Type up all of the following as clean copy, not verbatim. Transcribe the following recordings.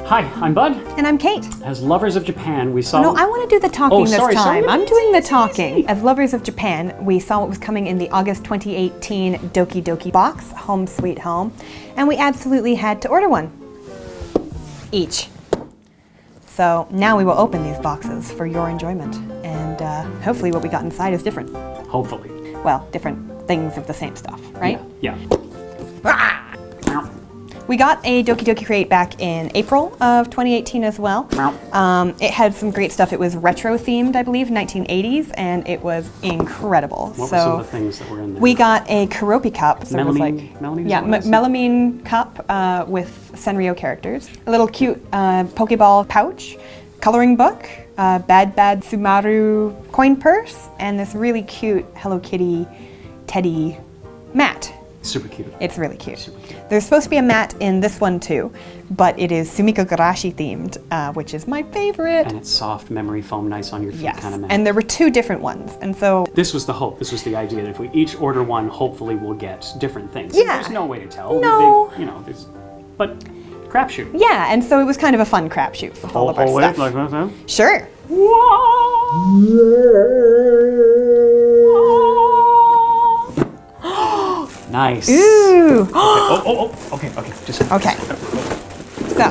Hi, I'm Bud. And I'm Kate. As lovers of Japan, we saw... No, I want to do the talking this time. Sorry. I'm doing the talking. As lovers of Japan, we saw what was coming in the August 2018 Doki Doki box, Home Sweet Home, and we absolutely had to order one. Each. So now we will open these boxes for your enjoyment, and hopefully what we got inside is different. Hopefully. Well, different things of the same stuff, right? Yeah. We got a Doki Doki crate back in April of 2018 as well. It had some great stuff. It was retro themed, I believe, 1980s, and it was incredible. What were some of the things that were in there? We got a Karopi cup. So melamine? Melamine? Yeah, melamine cup with Sanrio characters. A little cute Pokeball pouch, coloring book, Bad Sumaru coin purse, and this really cute Hello Kitty teddy mat. Super cute. It's really cute. Super cute. There's supposed to be a mat in this one too, but it is Sumiko Garashi themed, which is my favorite. And it's soft, memory foam, nice on your feet kind of mat. And there were two different ones, and so... This was the hope. This was the idea that if we each order one, hopefully we'll get different things. Yeah. There's no way to tell. No. But crapshoot. Yeah, and so it was kind of a fun crapshoot with all of our stuff. Like that? Sure. Nice. Ooh. Okay. Just Okay. So.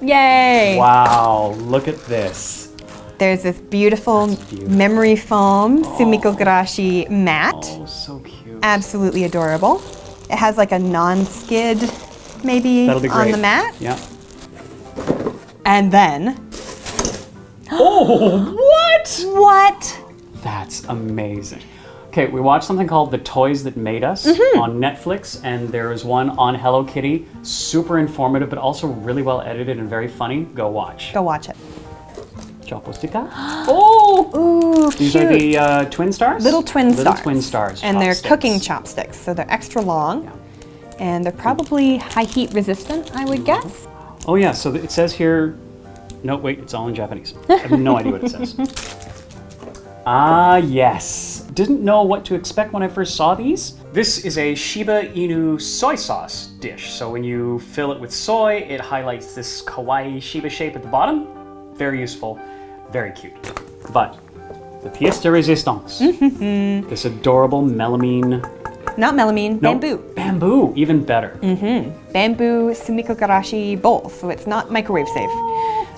Yay. Wow, look at this. There's this beautiful, beautiful. memory foam Sumiko Garashi mat. Oh, so cute. Absolutely adorable. It has like a non-skid maybe That'll be great. on the mat. Yeah. And then... Oh, what? What? That's amazing. Okay, we watched something called The Toys That Made Us on Netflix, and there is one on Hello Kitty. Super informative, but also really well edited and very funny. Go watch. Go watch it. Chopsticka. Oh! Ooh, These cute. are the twin stars? Little twin stars. Little twin stars. And they're chopsticks. cooking chopsticks, so they're extra long. Yeah. And they're probably high heat resistant, I would guess. Oh yeah, so it says here, no wait, it's all in Japanese. I have no idea what it says. Ah yes. Didn't know what to expect when I first saw these. This is a Shiba Inu soy sauce dish. So when you fill it with soy, it highlights this kawaii Shiba shape at the bottom. Very useful, very cute. But the pièce de résistance, this adorable melamine. Not melamine, No, bamboo. Bamboo, even better. Bamboo Sumiko Garashi bowl, so it's not microwave safe.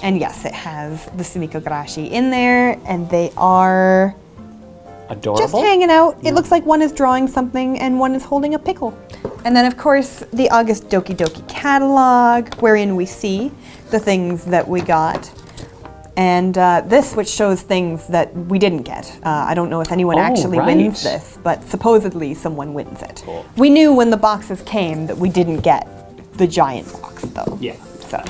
And yes, it has the Sumiko Garashi in there, and they are Adorable. just hanging out. It looks like one is drawing something and one is holding a pickle. And then of course, the August Doki Doki catalog, wherein we see the things that we got. And this, which shows things that we didn't get. I don't know if anyone actually wins this, but supposedly someone wins it. Cool. We knew when the boxes came that we didn't get the giant box, though. Yeah. So.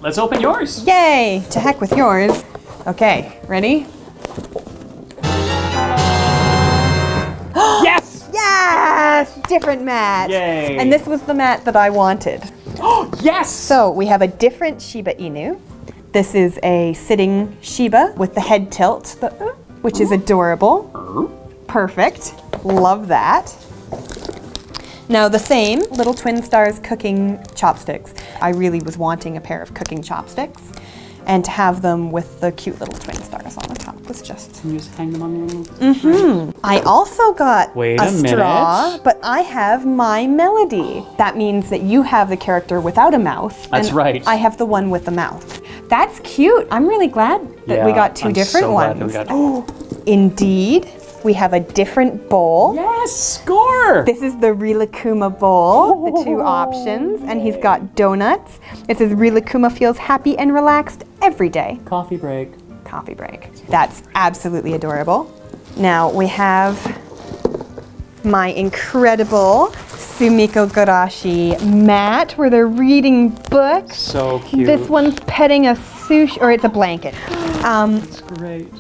Let's open yours. Yay! To heck with yours. Okay, ready? Yes! Yes! Different mat. Yay. And this was the mat that I wanted. Oh, yes! So we have a different Shiba Inu. This is a sitting Shiba with the head tilt, which is adorable. Perfect. Love that. Now the same little twin stars cooking chopsticks. I really was wanting a pair of cooking chopsticks, and to have them with the cute little twin stars on the top was just... Can you just hang them on the little... I also got Wait a a minute. straw, but I have my melody. That means that you have the character without a mouth. That's and right. I have the one with the mouth. That's cute. I'm really glad that we got two I'm different so glad ones. that we got... Indeed. We have a different bowl. Yes! Score! This is the Rilakuma bowl, the two options, and he's got donuts. It says Rilakuma feels happy and relaxed every day. Coffee break. Coffee break. That's absolutely adorable. Now we have my incredible Sumiko Garashi mat where they're reading books. So cute. This one's petting a sushi, or it's a blanket. That's great.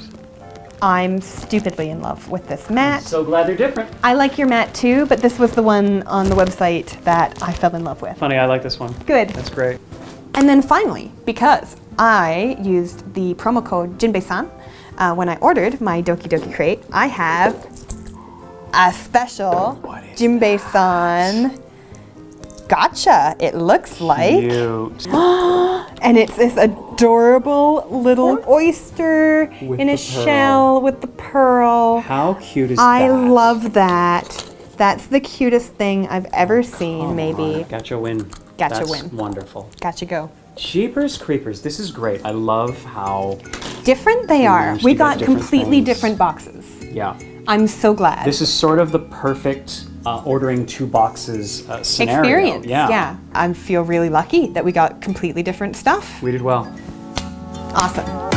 I'm stupidly in love with this mat. So glad they're different. I like your mat too, but this was the one on the website that I fell in love with. Funny, I like this one. Good. That's great. And then finally, because I used the promo code Jinbei-san when I ordered my Doki Doki crate, I have a special Jinbei-san gotcha, it looks like. Cute. And it's this adorable little oyster With in the a pearl. shell with the pearl. How cute is I that? love that. That's the cutest thing I've ever seen, Come maybe. on, Gotcha win. Gotcha That's win. Wonderful. Gotcha go. Jeepers creepers, this is great. I love how, Different they are. managed We to get got different completely things. different boxes. yeah. I'm so glad. This is sort of the perfect ordering 2 boxes scenario. Experience. Yeah. I feel really lucky that we got completely different stuff. We did well. Awesome.